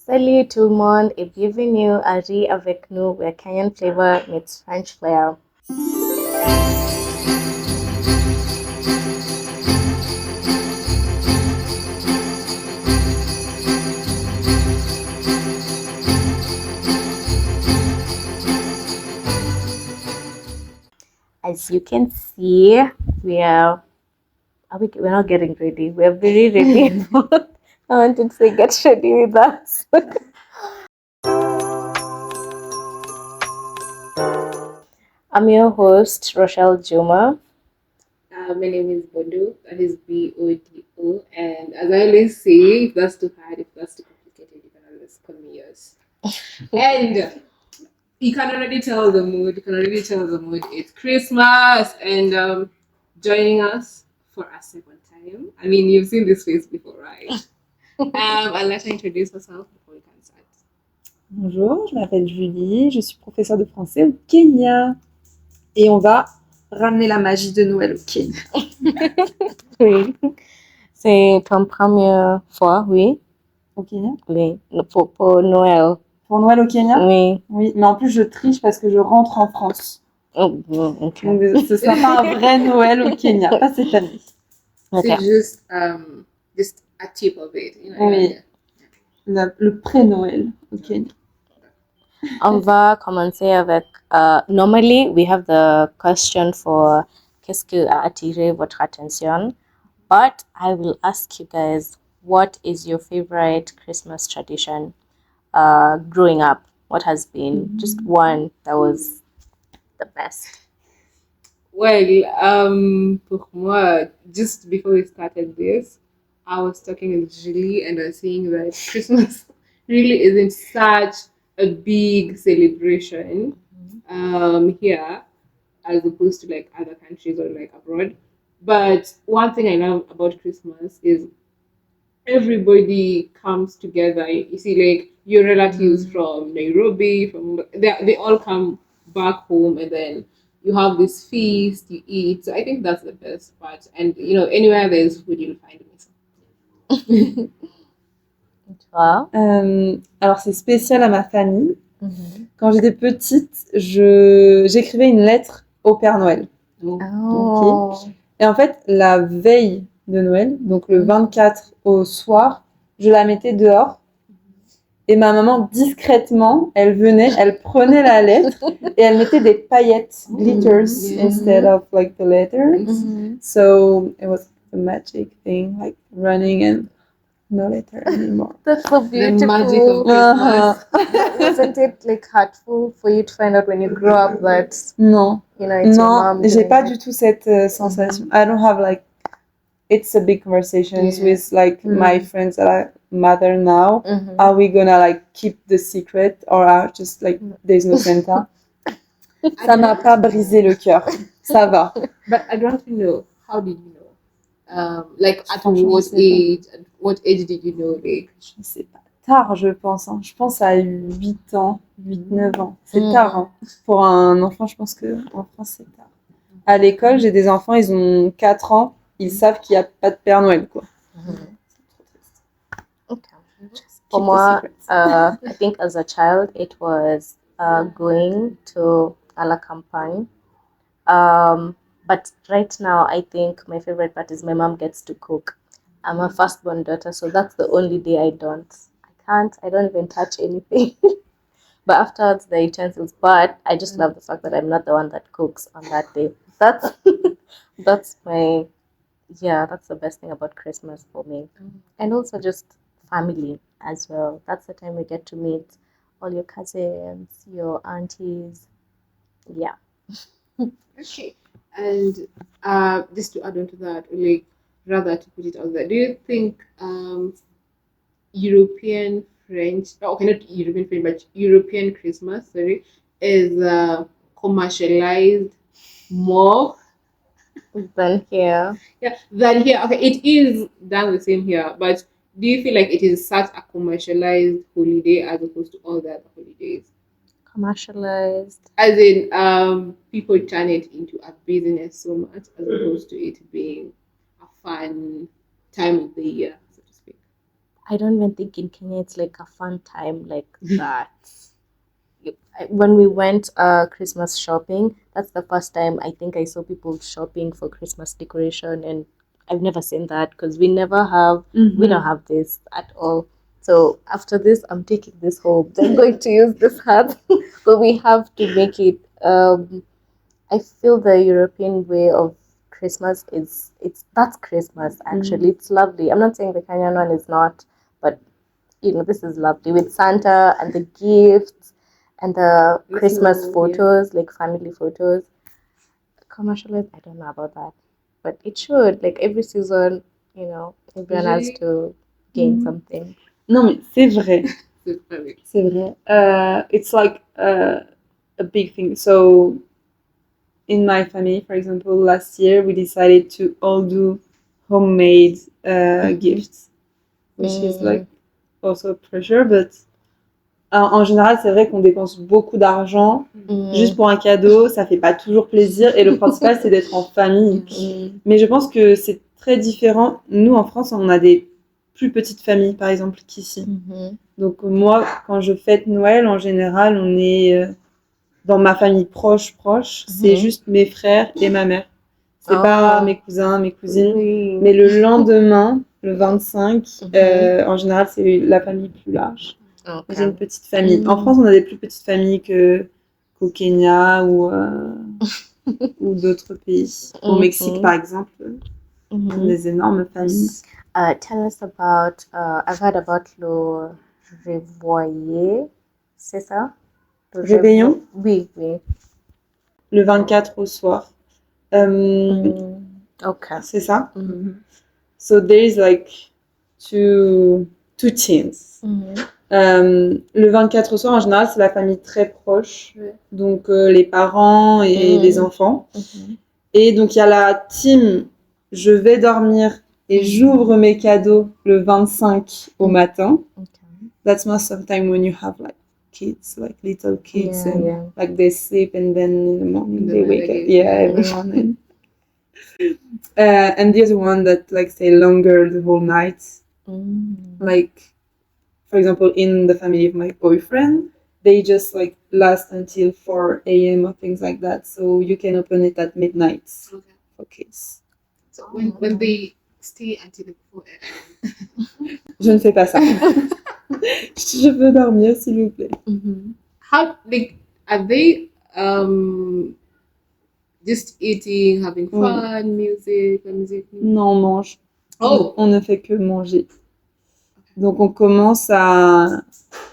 Salut tout le monde et bienvenue à Ris Avec Nous, where Kenyan flavor meets French flair. As you can see, we're not getting ready. We're very ready. I wanted to say get ready with us. I'm your host, Rochelle Juma. My name is Bodo, that is Bodo, and as I always say, if that's too hard, if that's too complicated, you can always call me yours. And you can already tell the mood, it's Christmas, and joining us for a second time. I mean, you've seen this face before, right? I'll let her introduce herself before we can start. Bonjour, je m'appelle Julie, je suis professeure de français au Kenya. Et on va ramener la magie de Noël au Kenya. Oui. C'est ton première fois, oui? Au Kenya? Oui, pour Noël. Pour Noël au Kenya? Oui. Oui, mais en plus je triche parce que je rentre en France. Oh, okay. Donc ce sera pas un vrai Noël au Kenya, pas cette année. Okay. C'est just a tip of it. You know, Oui, le pré-Noël au Kenya. On va commencer avec. Normally, we have the question for qu'est-ce qui a attiré votre attention, but I will ask you guys, what is your favorite Christmas tradition growing up? What has been just one that was the best? Well, pour moi, just before we started this, I was talking with Julie and I was saying that Christmas really isn't such a big celebration here as opposed to like other countries or like abroad. But one thing I love about Christmas is everybody comes together. You see, like your relatives from Nairobi, they all come back home, and then you have this feast, you eat. So I think that's the best part. And you know, anywhere there's food, you'll find me. Toi? Alors c'est spécial à ma famille. Quand j'étais petite, j'écrivais une lettre au Père Noël. Oh. Okay. Et en fait, la veille de Noël, donc le 24 au soir, je la mettais dehors. Et ma maman, discrètement, elle venait, elle prenait la lettre et elle mettait des paillettes, glitters, instead of like the letters. So it was a magic thing, like running and no letter anymore. That's so beautiful. The magic of Christmas. Wasn't it like hurtful for you to find out when you grow up that Non, you know it's your mom? j'ai pas du tout cette sensation. I don't have like, it's a big conversations with like my friends that are mother now. Are we gonna like keep the secret or are just like there's no Santa? Ça m'a pas brisé le cœur. Ça va. But I don't know. How did you know? Like at what age did you know? Like Je sais pas. Tard, je pense. Hein. Je pense à 8 ans, 8-9 ans. C'est tard. Hein. Pour un enfant, je pense qu'en France, c'est tard. À l'école, j'ai des enfants, ils ont 4 ans. Ils savent qu'il n'y a pas de Père Noël, quoi. Okay. For moi, I think as a child, it was going to a la campagne. But right now, I think my favorite part is my mom gets to cook. I'm a firstborn daughter, so that's the only day I don't even touch anything. But afterwards, the utensils. But I just love the fact that I'm not the one that cooks on that day. That's that's the best thing about Christmas for me. And also just family as well. That's the time we get to meet all your cousins, your aunties. Yeah. okay. And just to add on to that, like rather to put it out there, do you think European French, okay, not European French, but European Christmas, sorry, is commercialized more Than here. Yeah, than here. Okay, it is done the same here, but do you feel like it is such a commercialized holiday as opposed to all the other holidays? Commercialized. As in, people turn it into a business so much as opposed to it being a fun time of the year, so to speak. I don't even think in Kenya it's like a fun time like that. When we went Christmas shopping, that's the first time I think I saw people shopping for Christmas decoration, and I've never seen that because we don't have this at all. So after this, I'm taking this home. I'm going to use this hat, but we have to make it. I feel the European way of Christmas that's Christmas actually. It's lovely. I'm not saying the Kenyan one is not, but this is lovely with Santa and the gifts and the Christmas photos, like family photos. Commercialized, I don't know about that, but it should. Like every season, everyone has to gain something. Non, mais c'est vrai. C'est vrai. C'est vrai. It's like a big thing. So, in my family, for example, last year we decided to all do homemade gifts, which is like also a pressure, but en général, c'est vrai qu'on dépense beaucoup d'argent juste pour un cadeau, ça fait pas toujours plaisir, et le principal, c'est d'être en famille. Mais je pense que c'est très différent. Nous, en France, on a des plus petites familles, par exemple, qu'ici. Donc moi, quand je fête Noël, en général, on est dans ma famille proche, c'est juste mes frères et ma mère. C'est pas mes cousins, mes cousines. Mais le lendemain, le 25, en général, c'est la famille plus large. J'ai une petite famille. En France, on a des plus petites familles qu'au Kenya ou d'autres pays. Au Mexique, par exemple, on a des énormes familles. Tell us about, I've heard about le réveillé, c'est ça? Le Réveillon? Oui. Le 24 au soir. Okay. C'est ça? So there is like two teams. Le 24 au soir, en général, c'est la famille très proche. Donc, les parents et les enfants. Et donc, il y a la team « Je vais dormir et j'ouvre mes cadeaux le 25 au matin ». That's most of the time when you have like kids, like little kids, like they sleep and then in the morning they wake up. Every morning. And the other one that like stay longer the whole night. Like, for example, in the family of my boyfriend, they just like last until 4 a.m. or things like that. So you can open it at midnight for kids. So when they stay until 4 a.m. Je ne fais pas ça. Je veux dormir, s'il vous plaît. How, like, are they just eating, having fun, music? Non, on mange. On ne fait que manger. Donc, on commence à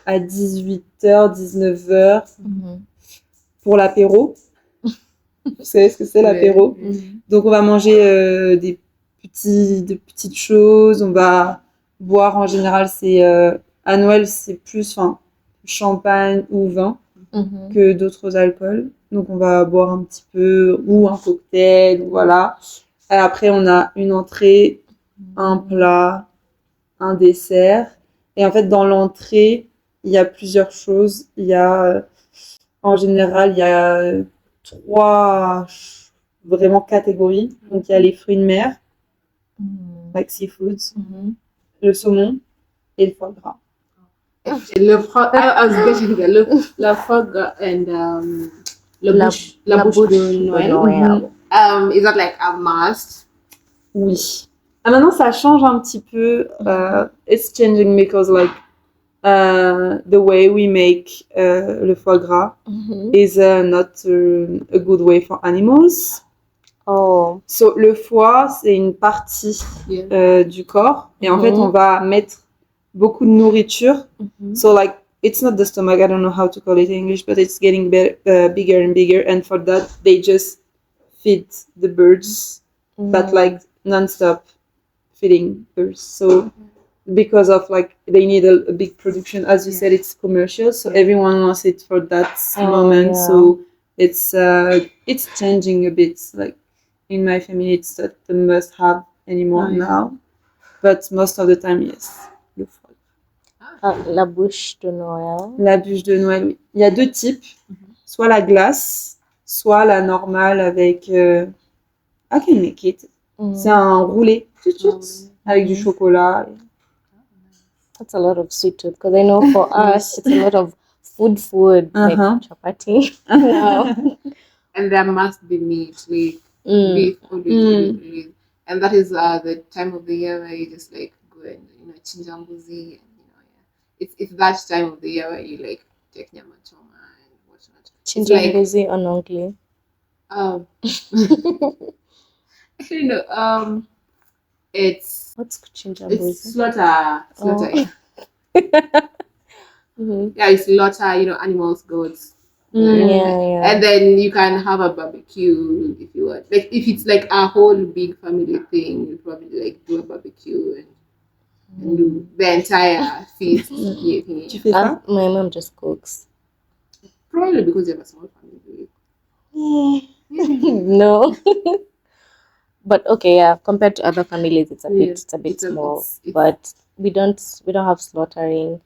18h, 19h pour l'apéro. Vous savez ce que c'est l'apéro? Donc, on va manger de petites choses. On va boire, en général, c'est à Noël, c'est plus champagne ou vin que d'autres alcools. Donc, on va boire un petit peu ou un cocktail, voilà. Et après, on a une entrée, un plat, un dessert. Et en fait, dans l'entrée, il y a plusieurs choses. Il y a, en général, il y a 3 vraiment catégories. Donc, il y a les fruits de mer, like seafoods, le saumon et le foie gras. Le foie gras and la bouche de Noël. Is that like a must? Oui. Maintenant, ça change un petit peu. It's changing because like the way we make le foie gras is not a good way for animals. So, le foie, c'est une partie du corps. Et en fait, on va mettre beaucoup de nourriture. So, like, it's not the stomach. I don't know how to call it in English, but it's getting bigger and bigger. And for that, they just feed the birds, but like non-stop feeding birds. So, because of like they need a big production, as you said, it's commercial. So everyone wants it for that moment. So it's changing a bit. Like in my family, it's not the must-have anymore now, but most of the time, yes. La bouche de Noël. La bûche de Noël, oui. Il y a 2 types. Soit la glace, soit la normale avec... I can make it. C'est un roulé avec du chocolat. That's a lot of sweet tooth because I know for us it's a lot of food, like chapati. No. And there must be meat, like Mm. beef, always. And that is the time of the year where you just like go and chinja mbuzi, and it's that time of the year where you like take nyama choma and whatnot. Chinja like mbuzi or nongli. Actually no, it's What's chinja it's mbuzi? slaughter. Mhm. Yeah, you slaughter, animals, goats. Yeah. And then you can have a barbecue if you want. Like if it's like a whole big family thing, you probably like do a barbecue and do the entire feast. Tu fais ça? My mom just cooks. Probably because you have a small family. No. But okay, yeah, compared to other families it's a bit small. But we don't have slaughtering.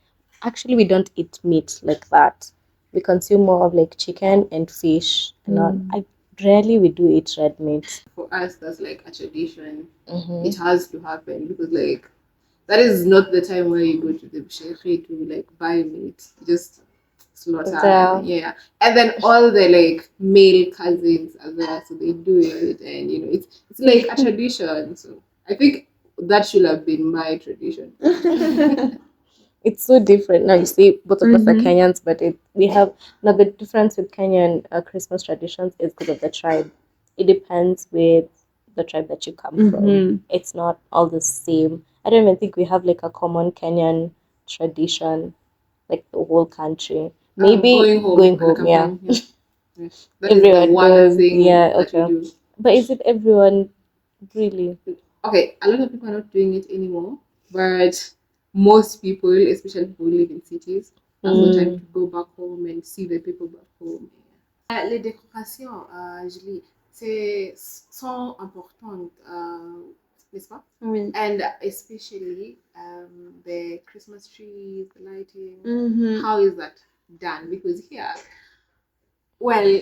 Actually, we don't eat meat like that. We consume more of like chicken and fish. Rarely we do eat red meat. For us, that's like a tradition. Mhm. It has to happen because like that is not the time where you go to the butchery to like buy meat. You just slaughter. Yeah. And then all the like male cousins as well, so they do it, and it's like a tradition. So I think that should have been my tradition. It's so different. Now you see, both of us are Kenyans, but we have now the difference with Kenyan Christmas traditions is because of the tribe. It depends with the tribe that you come from. It's not all the same. I don't even think we have like a common Kenyan tradition, like the whole country. Maybe going home, yeah. That Everyone is the one does, thing yeah, that okay. we do. But is it everyone really? Okay, a lot of people are not doing it anymore, but most people, especially people who live in cities, have no time to go back home and see the people back home. Les décorations, Julie, sont importantes, n'est-ce pas? Oui. And especially the Christmas trees, the lighting. How is that done? Because here, well,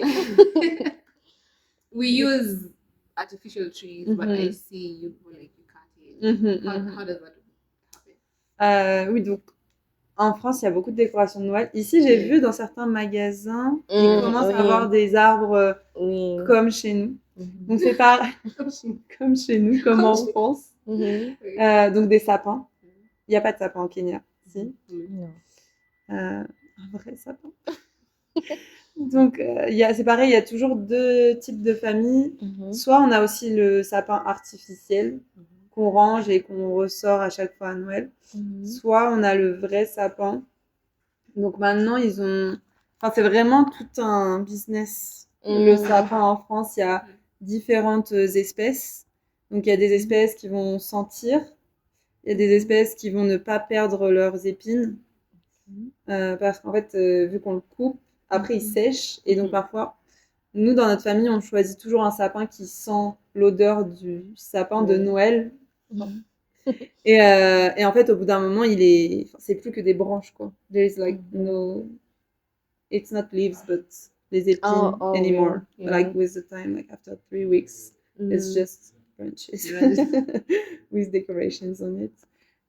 we use artificial trees, but I see you like you cut it. How does that happen? Oui, donc en France, il y a beaucoup de décorations de Noël. Ici, j'ai vu dans certains magasins, ils commencent à avoir des arbres comme chez nous. Donc c'est pas comme chez nous, comme en France. Donc des sapins. Il n'y a pas de sapin au Kenya. Si. Non. Un vrai sapin. Donc c'est pareil, il y a toujours deux types de familles. Soit on a aussi le sapin artificiel qu'on range et qu'on ressort à chaque fois à Noël. Soit on a le vrai sapin. Donc maintenant, c'est vraiment tout un business. Le sapin en France, il y a différentes espèces. Donc il y a des espèces qui vont sentir. Il y a des espèces qui vont ne pas perdre leurs épines. Parce qu'en fait, vu qu'on le coupe, après il sèche. Et donc parfois, nous dans notre famille, on choisit toujours un sapin qui sent l'odeur du sapin de Noël. Et en fait, au bout d'un moment, c'est plus que des branches, quoi. There's like no, it's not leaves, but les épines anymore. Yeah. Like with the time, like after 3 weeks, it's just branches with decorations on it.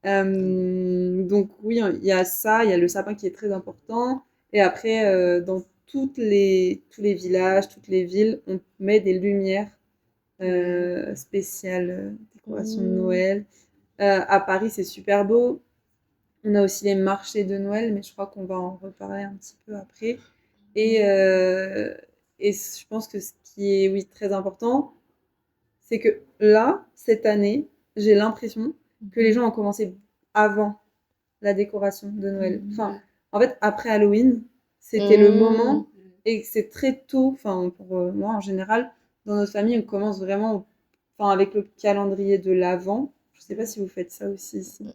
Donc oui, il y a ça, il y a le sapin qui est très important. Et après, dans tous les villages, toutes les villes, on met des lumières spéciales, décoration de Noël. À Paris, c'est super beau. On a aussi les marchés de Noël, mais je crois qu'on va en reparler un petit peu après. Et je pense que ce qui est, oui, très important, c'est que là, cette année, j'ai l'impression que les gens ont commencé avant la décoration de Noël. Enfin, en fait, après Halloween, c'était le moment, et c'est très tôt, enfin, pour moi, en général, dans notre famille, on commence vraiment, avec le calendrier de l'Avent. Je sais pas si vous faites ça aussi ici.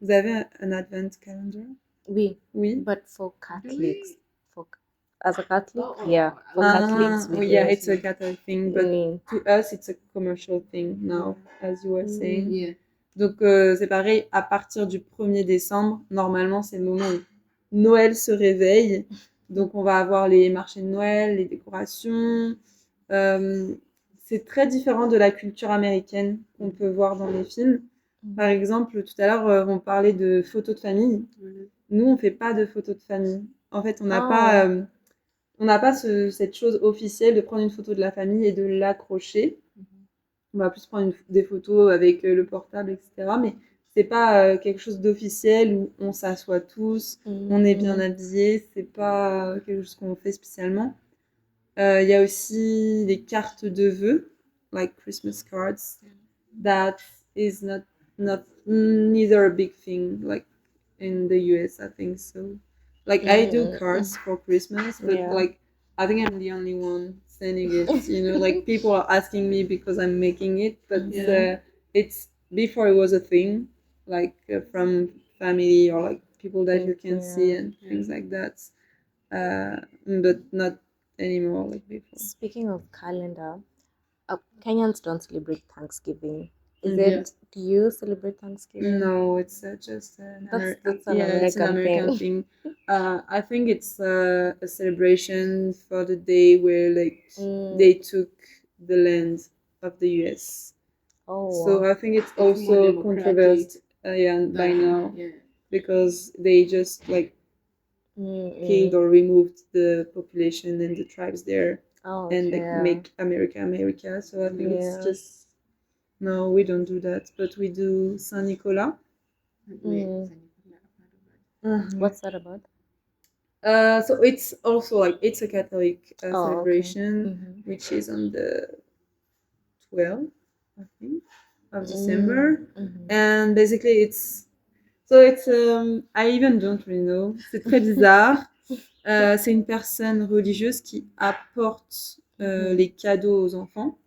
Vous avez un Advent calendar? Oui. But for Catholics. As a Catholic, yeah. For Catholics, yeah, it's a Catholic thing, but to us, it's a commercial thing now, as you were saying. Yeah. Donc, c'est pareil, à partir du 1er décembre, normalement, c'est le moment où Noël se réveille. Donc, on va avoir les marchés de Noël, les décorations. C'est très différent de la culture américaine qu'on peut voir dans les films. Par exemple, tout à l'heure, on parlait de photos de famille. Nous, on fait pas de photos de famille. En fait, on n'a pas cette chose officielle de prendre une photo de la famille et de l'accrocher. On va plus prendre des photos avec le portable, etc. Mais c'est pas quelque chose d'officiel où on s'assoit tous, on est bien habillé. C'est pas quelque chose qu'on fait spécialement. Il y a aussi les cartes de vœux, like Christmas cards. That is not neither a big thing like in the US, I think so. Like I do cards for Christmas, but Yeah. like I think I'm the only one sending it. Like people are asking me because I'm making it, but it's before it was a thing, like from family or like people that you can see and things like that. But not anymore like before. Speaking of calendar, Kenyans don't celebrate Thanksgiving. Is Yeah. it? Do you celebrate Thanksgiving? No, it's just an That's an it's an American American thing. I think it's a celebration for the day where like they took the land of the US. Oh. So I think it's more also democratic controversial by now because they just like killed or removed the population and the tribes there and like make America America. So I think it's just no, we don't do that, but we do Saint Nicolas. What's that about? So it's also like it's a Catholic celebration, which is on the 12th, I think, of December, and basically it's I even don't really know. C'est très bizarre. C'est une personne religieuse qui apporte les cadeaux aux enfants.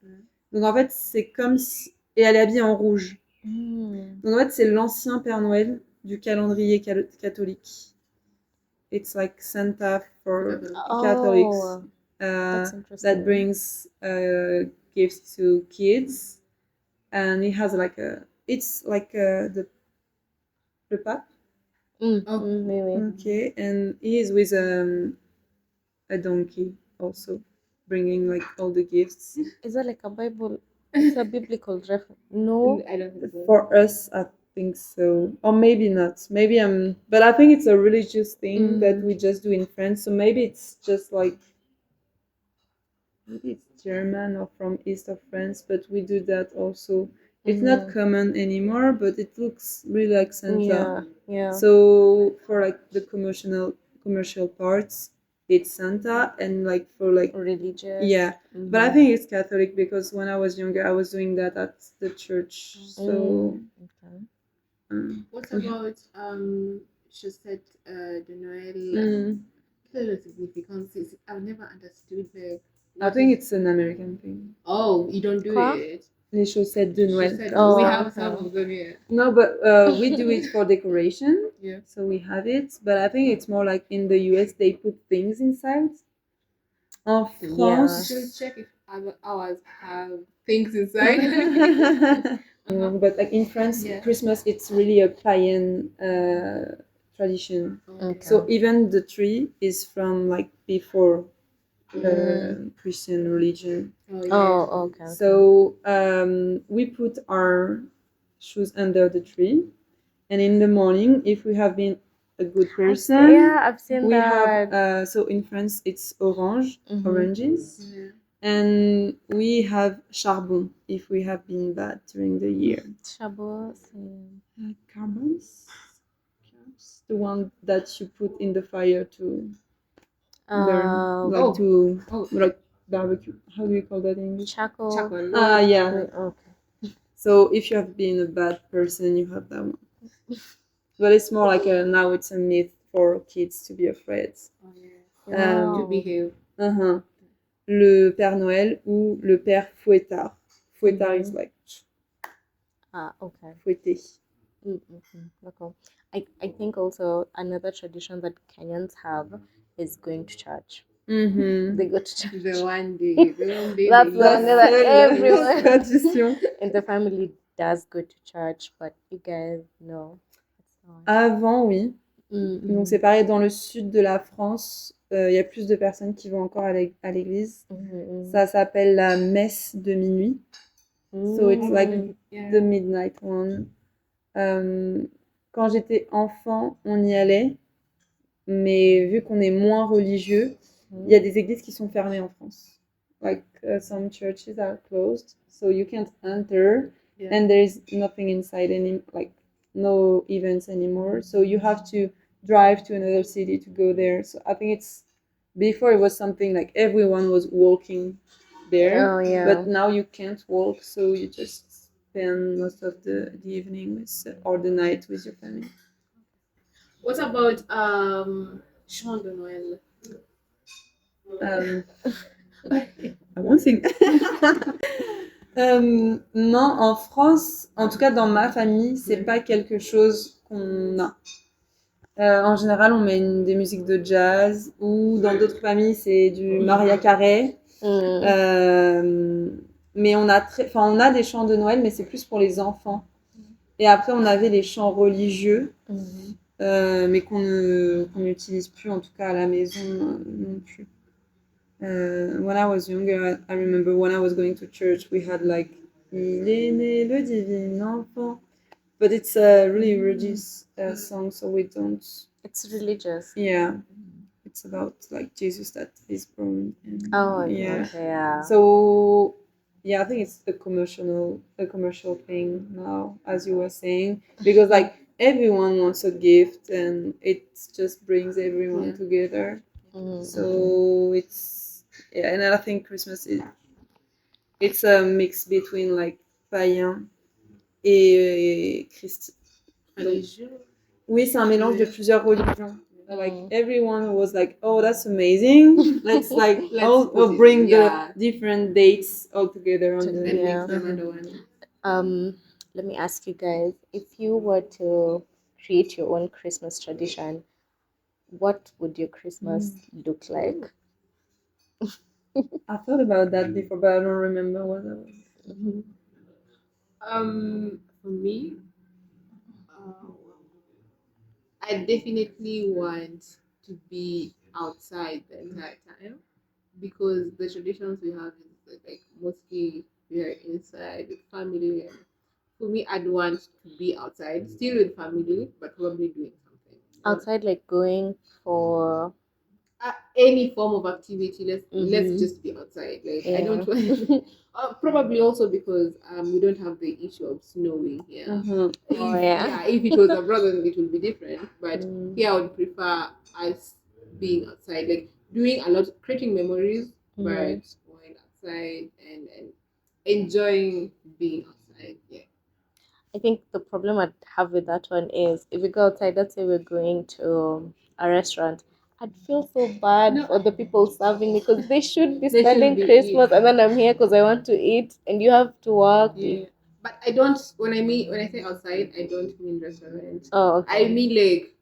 Donc en fait, c'est comme si et elle est habillée en rouge. Donc en fait, c'est l'ancien Père Noël du calendrier catholique. It's like Santa for Catholics that brings gifts to kids, and it has like it's like the Pape. Okay, and he is with a donkey also, bringing like all the gifts. Is that like a Bible? It's a biblical reference. No, I don't think so. For us, I think so, or maybe not. Maybe but I think it's a religious thing that we just do in France. So maybe it's just like maybe it's German or from east of France, but we do that also. It's not common anymore, but it looks really like Santa. Yeah. So for like the commercial parts, it's Santa, and like for like religious. Yeah, but I think it's Catholic because when I was younger, I was doing that at the church. So. What about she said the Noel the significance? I've never understood the. I think it's an American thing. Oh, you don't do it. Les chaussettes de Noël. We have some of them here. No, but we do it for decoration. Yeah. So we have it, but I think it's more like in the US they put things inside. En France, you should check if ours have things inside. But like in France, Christmas it's really a pagan tradition. Okay. So even the tree is from like before Christian religion. Okay. So we put our shoes under the tree, and in the morning, if we have been a good person, I've seen we that. have so in France it's oranges. And we have charbon if we have been bad during the year. Charbon. Carbons? The one that you put in the fire to burn, like barbecue. How do you call that in English? Charcoal. Yeah. Okay. So if you have been a bad person, you have that one. But it's more like now it's a myth for kids to be afraid. To behave. Le Père Noël ou le Père Fouettard. Fouettard is like okay. fouetté. Okay. I think also another tradition that Kenyans have is going to church. They go to church. The one day. That's the one that everyone tradition. in the family does go to church, but you guys know. Avant, oui. Donc c'est pareil, dans le sud de la France, il y a plus de personnes qui vont encore à l'église. Ça s'appelle la messe de minuit. So it's like the midnight one. Quand j'étais enfant, on y allait, mais vu qu'on est moins religieux, il y a des églises qui sont fermées en France. Like some churches are closed, so you can't enter, and there is nothing inside like no events anymore. So you have to drive to another city to go there. So I think it's before it was something like everyone was walking there, Oh, yeah. but now you can't walk, so you just spend most of the evening with or the night with your family. What about chant de Noël? I won't sing. Non, en France, en tout cas dans ma famille, c'est pas quelque chose qu'on a. En général, on met des musiques de jazz ou dans d'autres familles, c'est du Maria Carey. Mais on a des chants de Noël, mais c'est plus pour les enfants. Et après, on avait les chants religieux, mais qu'on n'utilise plus, en tout cas à la maison non plus. When I was younger, I remember when I was going to church, we had like Il est né le divin enfant. But it's a really religious song, so we don't. It's religious. Yeah, it's about like Jesus that is born. Oh, yeah. okay, yeah. So yeah, I think it's a commercial thing now, as you were saying, because like everyone wants a gift, and it just brings everyone together. So it's and I think Christmas it's a mix between like païen et Christ. Oui, c'est un mélange de plusieurs religions. Like everyone was like, "Oh, that's amazing! Let's we'll bring the different dates all together on the Let me ask you guys: if you were to create your own Christmas tradition, what would your Christmas look like? I thought about that before, but I don't remember what that was. For me, I definitely want to be outside the entire time because the traditions we have is like mostly we are inside with family. And for me, I'd want to be outside, still with family, but probably doing something outside, like going for any form of activity. Let's just be outside. Like I don't want. Probably also because we don't have the issue of snowing here. If it was abroad, then it would be different. But here, I would prefer us being outside, like doing a lot, creating memories, but going outside and enjoying being outside. Yeah. I think the problem I have with that one is if we go outside, let's say we're going to a restaurant, I'd feel so bad for the people serving me because they should be spending Christmas and then I'm here because I want to eat and you have to work. Yeah. But I don't, when I say outside, I don't mean restaurant. Oh, okay. I mean like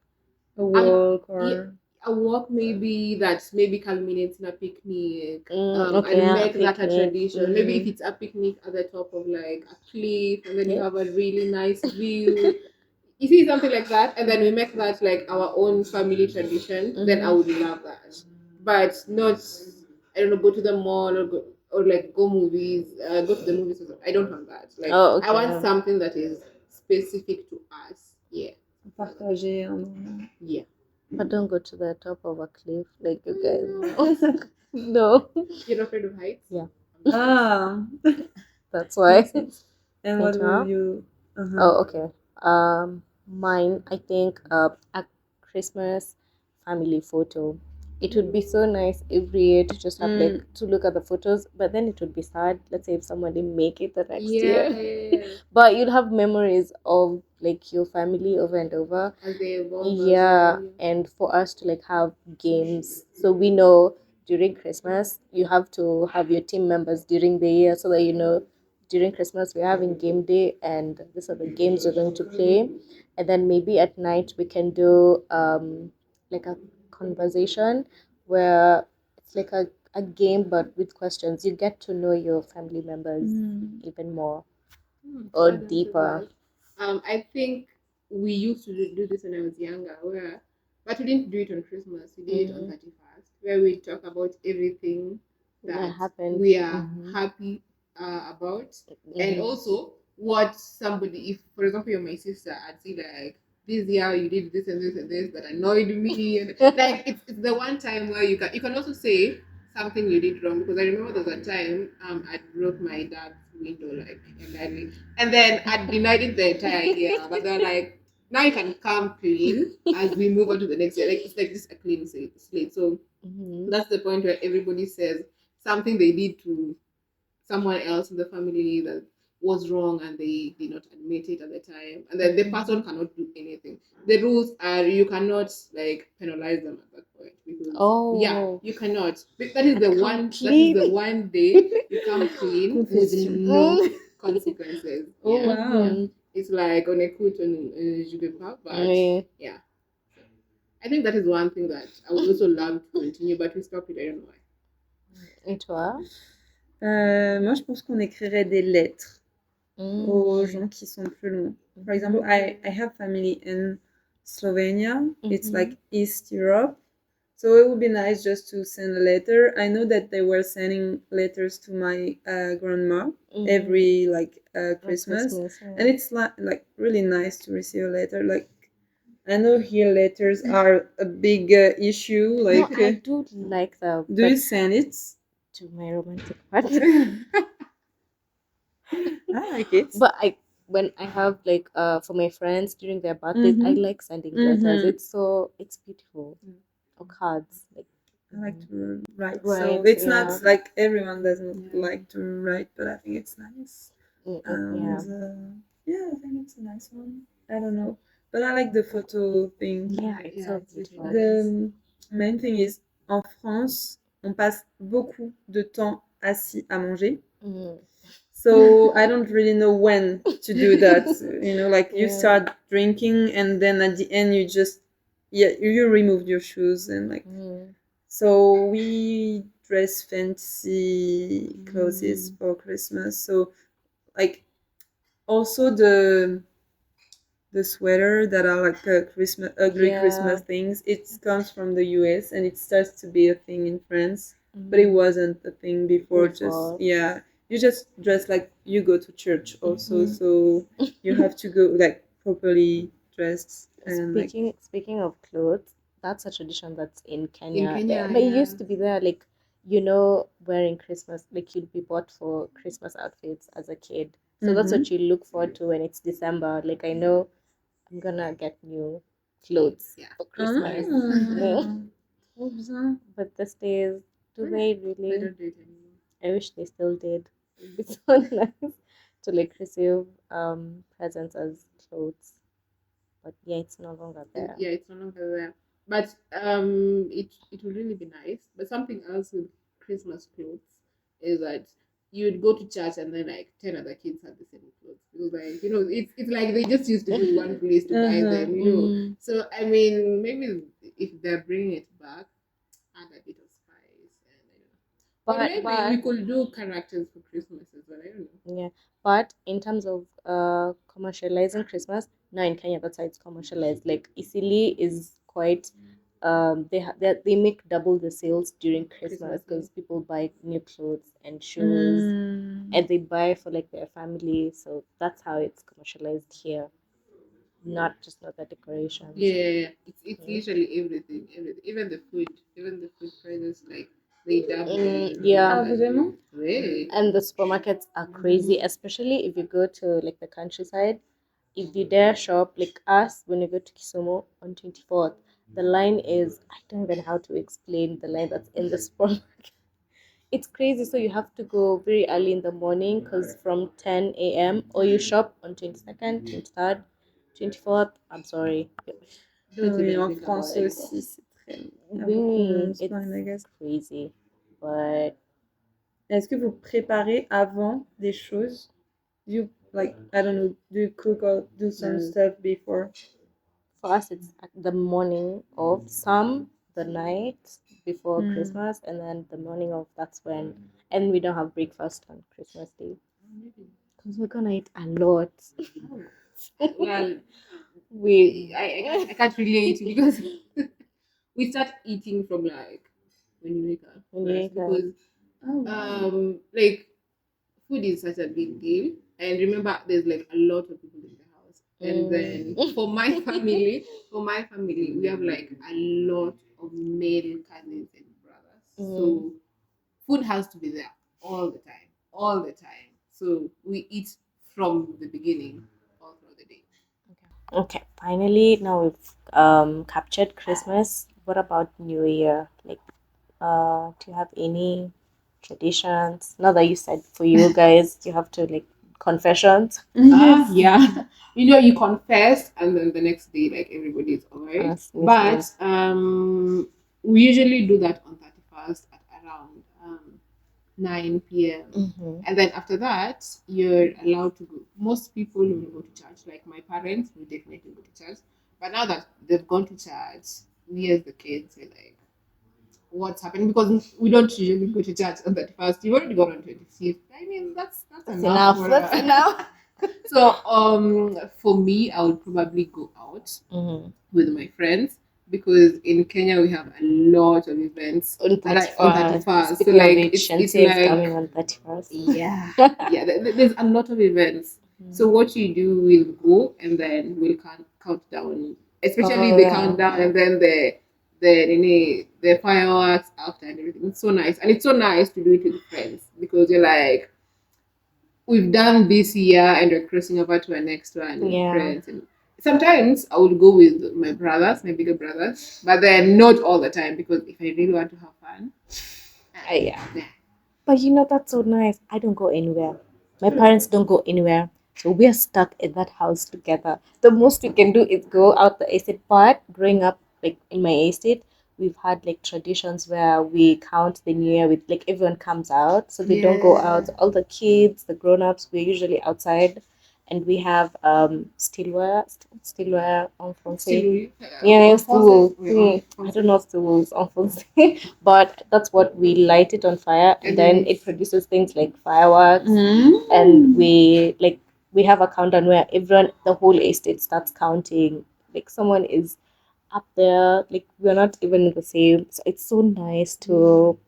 a walk or a walk maybe that maybe culminates in a picnic okay, and make that a picnic. tradition. Maybe if it's a picnic at the top of like a cliff and then you have a really nice view. You see something like that, and then we make that like our own family tradition. Then I would love that, but not. I don't know. Go to the mall or like go go to the movies. Or something. I don't want that. Like I want something that is specific to us. Yeah. Partager. Yeah. But don't go to the top of a cliff like you guys. No. You're afraid of heights? Yeah. Ah. That's why. And what will you? Oh, okay. Mine, I think, a Christmas family photo. It would be so nice every year to just have like to look at the photos, but then it would be sad. Let's say if someone didn't make it the next year. But you'd have memories of like your family over and over. As they evolve. Yeah, and for us to like have games, so we know during Christmas you have to have your team members during the year, so that you know during Christmas we're having game day and these are the games we're going to play, and then maybe at night we can do like a conversation where it's like a game but with questions. You get to know your family members even more or deeper. I think we used to do this when I was younger, but we didn't do it on Christmas. We did it on 31st, where we talk about everything that happened. We are happy about, and also what somebody, if for example you're my sister, I'd say like this year you did this and this and this that annoyed me, and like it's the one time where you can also say something you did wrong, because I remember there was a time I broke my dad's window like entirely, and then I denied it the entire year, but they're like, now you can come clean as we move on to the next year, like it's like just a clean slate. So Mhm. that's the point where everybody says something they did to someone else in the family that was wrong and they did not admit it at the time, and then the person cannot do anything. The rules are you cannot like penalize them at that point, because yeah, Oh, you cannot. That is the one. That is clean. the one day you come clean with Confession. no consequences. Oh Yeah, wow. it's like on a coot on je vais pas, but Yeah. yeah. I think that is one thing that I would also love to continue, but we stopped it. I don't know why. Et toi? Moi, je pense qu'on écrirait des lettres aux Mm. gens qui sont plus loin. For example, I have family in Slovenia. It's like East Europe. So it would be nice just to send a letter. I know that they were sending letters to my grandma every Christmas, and it's like really nice to receive a letter. Like I know here letters are a big issue. No, Like, I do like that, do you send it? to my romantic partner. I like it. But when I have like for my friends during their birthdays, I like sending letters. It's beautiful. Or cards, like I like to write. So Right, it's yeah. not like everyone doesn't like to write, but I think it's nice. And yeah. I think it's a nice one. I don't know, but I like the photo thing. Yeah, it's so it's beautiful. really The main thing is en France, on passe beaucoup de temps assis à manger. So I don't really know when to do that. You know, like you Yeah. start drinking and then at the end you remove your shoes and like. So we dress fancy clothes for Christmas. So like also the sweater that are like Christmas ugly Christmas things. It comes from the US and it starts to be a thing in France, but it wasn't a thing before. Before. Just you just dress like you go to church also. So you have to go like properly dressed. And Speaking of clothes, that's a tradition that's in Kenya. Kenya, But it yeah. used to be there, like wearing Christmas, like you'd be bought for Christmas outfits as a kid. So that's what you look forward to when it's December. Like I know I'm gonna get new clothes for Christmas. Trop bien. But these days, do they really? They don't do it anymore. I wish they still did. It's so nice to like receive presents as clothes. But yeah, it's no longer there. Yeah, it's no longer there. But it would really be nice. But something else with Christmas clothes is that you'd go to church and then like 10 other kids had the same clothes. Because like, it's like they just used to go to one place to buy them, So I mean, maybe if they're bringing it back, add a bit of spice and I don't know. But maybe we could do characters for Christmas as well. I don't know. Yeah, but in terms of commercializing Christmas, now in Kenya that's how it's commercialized. Like Isili is quite they make double the sales during Christmas because people buy new clothes and shoes and they buy for like their family. So that's how it's commercialized here, not the decorations. Yeah. It's literally everything. Even the food prices, like they double. Yeah. Vraiment? Really? And the supermarkets are crazy, especially if you go to like the countryside. If you dare shop like us when you go to Kisumu on 24th, the line is, I don't even know how to explain the line that's in the supermarket. It's crazy. So you have to go very early in the morning because from 10 a.m. or you shop on 22nd, 23rd, 24th. I'm sorry. Don't Oui, even en think France about it. aussi, c'est très. Il y a Oui, beaucoup de monde dans les it's magasins. crazy. But Est-ce que vous préparez avant des choses? Do you like I don't know, do you cook or do some stuff before? for us, it's at the morning of, some the night before Christmas, and then the morning of, that's when, and we don't have breakfast on Christmas Day because we're gonna eat a lot. Well, We I can't relate because we start eating from like when you wake up. When you wake up. Because like food is such a big deal, And remember, there's like a lot of people in the house. And then for my family, we have like a lot of male cousins and brothers. So food has to be there all the time, all the time. So we eat from the beginning all throughout the day. Okay, finally, now we've captured Christmas. What about New Year? Like, do you have any traditions? Now that you said for you guys, you have to like confessions. Yes. Yeah. You know, you confess, and then the next day, like everybody's alright. Honestly, But we usually do that on 31st at around 9 p.m. And then after that, you're allowed to go. Most people will go to church. Like my parents will definitely go to church. But now that they've gone to church, we as the kids are like, what's happening? Because we don't usually go to church on 31st. You've already gone on 25th. I mean, that's enough. That's enough. So for me, I would probably go out with my friends, because in Kenya we have a lot of events On that are on 31st. So Speaking of like which, it's Shanti is like coming on 31st. yeah, yeah. There's a lot of events. So what you do, we'll go and then we'll count down, especially the countdown, and then the fireworks after and everything. It's so nice, and it's so nice to do it with friends, because you're like, we've done this year and we're crossing over to our next one with friends. And sometimes I would go with my brothers, my bigger brothers, but then not all the time, because if I really want to have fun. Yeah. But you know, that's so nice. I don't go anywhere. My parents don't go anywhere. So we are stuck in that house together. The most we can do is go out the estate part. Growing up, like in my estate, we've had like traditions where we count the new year with like everyone comes out. So they don't go out. All the kids, the grown-ups, we're usually outside. And we have stillware en français. Yeah, stool. I don't know stools en français, but that's what we light it on fire, and then it produces things like fireworks, and we have a countdown where everyone, the whole estate starts counting. Like someone is up there, like we're not even in the same. So it's so nice to,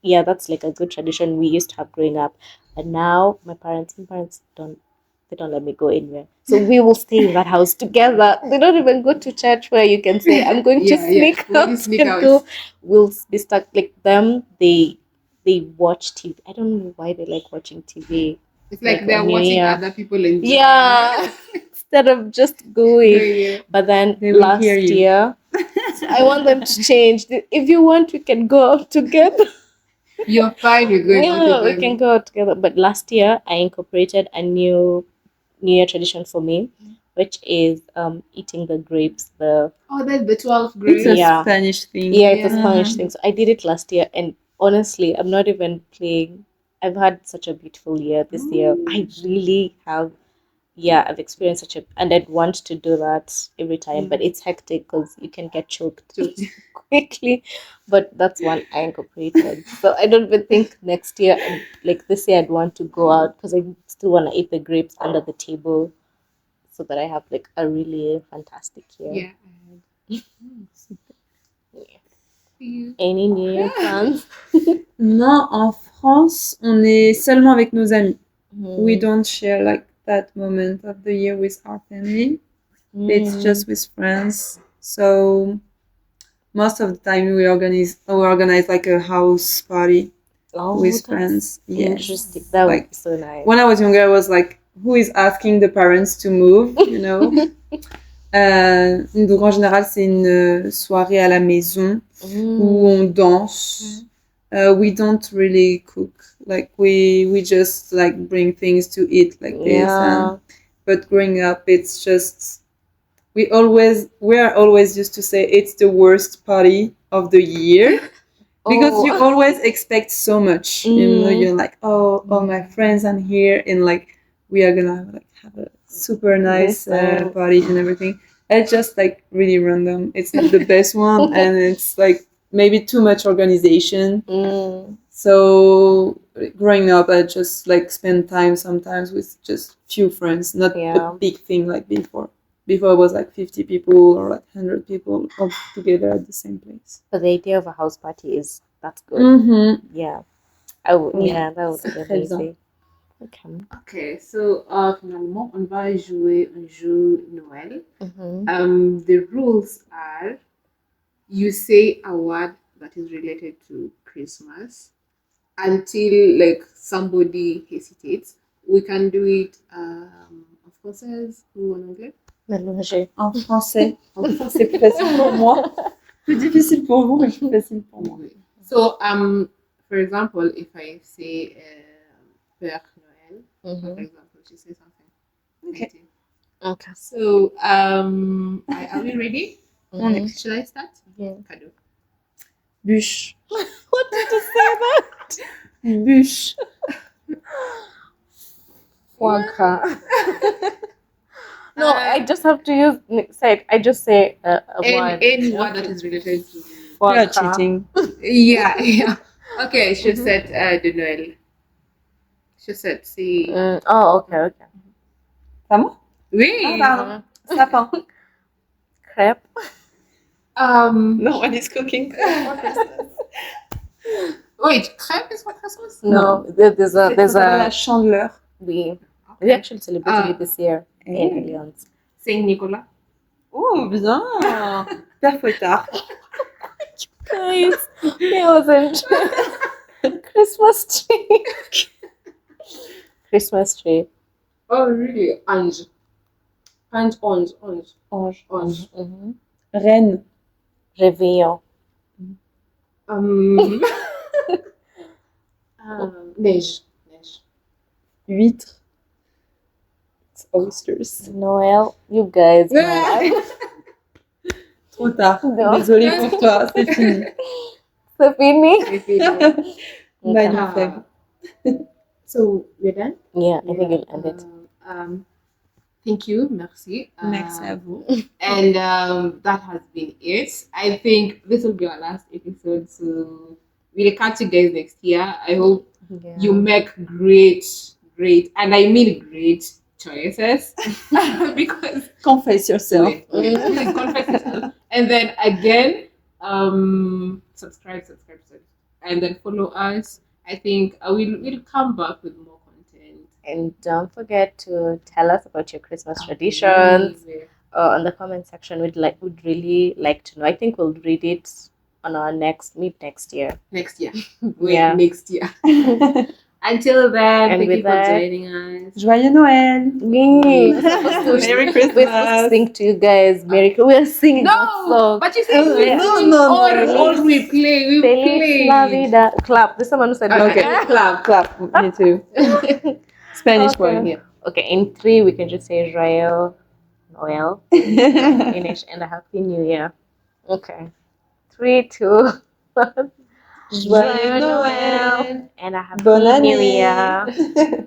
yeah, that's like a good tradition we used to have growing up. But now my parents don't, they don't let me go anywhere. So we will stay in that house together. They don't even go to church where you can say, I'm going to sneak out and go. We'll be stuck like them. They watch TV. I don't know why they like watching TV. It's like they're watching other people enjoy. Yeah. Instead of just going. But then last year, I want them to change. If you want, we can go out together. You're fine with going out Yeah, we can go out together. But last year, I incorporated a new Year tradition for me, which is eating the grapes. That's the 12 grapes. It's a Spanish thing. Yeah, it's a Spanish thing. So I did it last year, and honestly, I'm not even playing. I've had such a beautiful year this year. I really have. Yeah, I've experienced such a, and I'd want to do that every time, but it's hectic because you can get choked quickly. But that's one I incorporated. So I don't even think next year, like this year, I'd want to go out because I still want to eat the grapes under the table, so that I have like a really fantastic year. Yeah. Any New Year plans? Non, en France, on est seulement avec nos amis. We don't share like that moment of the year with our family. It's just with friends. So most of the time we organize like a house party with friends. Interesting. That would be so nice. When I was younger, I was like, who is asking the parents to move, you know? Donc en général, c'est une soirée à la maison où on danse. We don't really cook. Like we just like bring things to eat like this. But growing up, it's just we are always used to say it's the worst party of the year. Because you always expect so much. You know, you're like, oh, all my friends are here, and like we are gonna like have a super nice party and everything. It's just like really random. It's not the best one, and it's like maybe too much organization. So growing up, I just like spend time sometimes with just few friends, not a big thing like before. Before it was like 50 people or like 100 people all together at the same place. But the idea of a house party that's good. Yeah. That would be amazing. Okay. Okay, so finalement, on va jouer un jeu Noël. Mm-hmm. The rules are you say a word that is related to Christmas until like somebody hesitates. We can do it en français ou en anglais. Mélanger. En français. C'est plus facile pour moi. Plus difficile pour vous, mais plus facile pour moi. So for example, if I say Père Noël, for Mm-hmm. example, she says something. Okay. Okay. So are we ready? Mm-hmm. Should I start? Yeah. Cadeau. Bûche. What did you say that? Bûche. Foie gras. No, I just have to use. Say it. I just say a word. Any word that is related to. You Foie are gras. cheating. Yeah, yeah. Okay, she said de Noël. She said see. Oh, okay, okay. C'est à moi? Oui. Ah, pardon. Sapin. Crêpe. No one is cooking. Wait, crêpe is for Christmas? No, there's la a chandeleur. we Okay. actually celebrated it this year in Alliance. Saint Nicolas. Oh, bien. Père Fouettard. Guys, it wasn't Christmas tree. Christmas tree. Oh, really? Ange. Ange. Ange. Mm-hmm. Reine. Réveillon. Neige. Huître. It's oysters. Noël, you guys. Man, Trop tard. Non. Désolée pour toi, c'est fini. c'est fini. Maille Okay. faible. So we're done. Yeah, I think you'll end it. Thank you, merci. Merci à vous. And that has been it. I think this will be our last episode. So we'll catch you guys next year. I hope Yeah. you make great, and I mean great choices because Confess yourself. please confess yourself. And then again, subscribe, and then follow us. I think we'll come back with more content. And don't forget to tell us about your Christmas traditions in the comment section. We'd really like to know. I think we'll read it on our next year. Next year. Yeah. Next year. Until then, And thank with you for that- joining us. Joyeux Noël. Yay. Merry We're supposed to Christmas. sing to you guys. We're singing that No, song. but you said No. all we play. Feliz Navidad. Clap. There's someone who said Okay, that. clap. Me too. Spanish Okay. word. Yeah. Okay, in 3 we can just say Joyeux Noel finish and a Happy New Year. Okay. 3, 2, 1. Joyeux Noël. And a Happy Bonne New année. Year.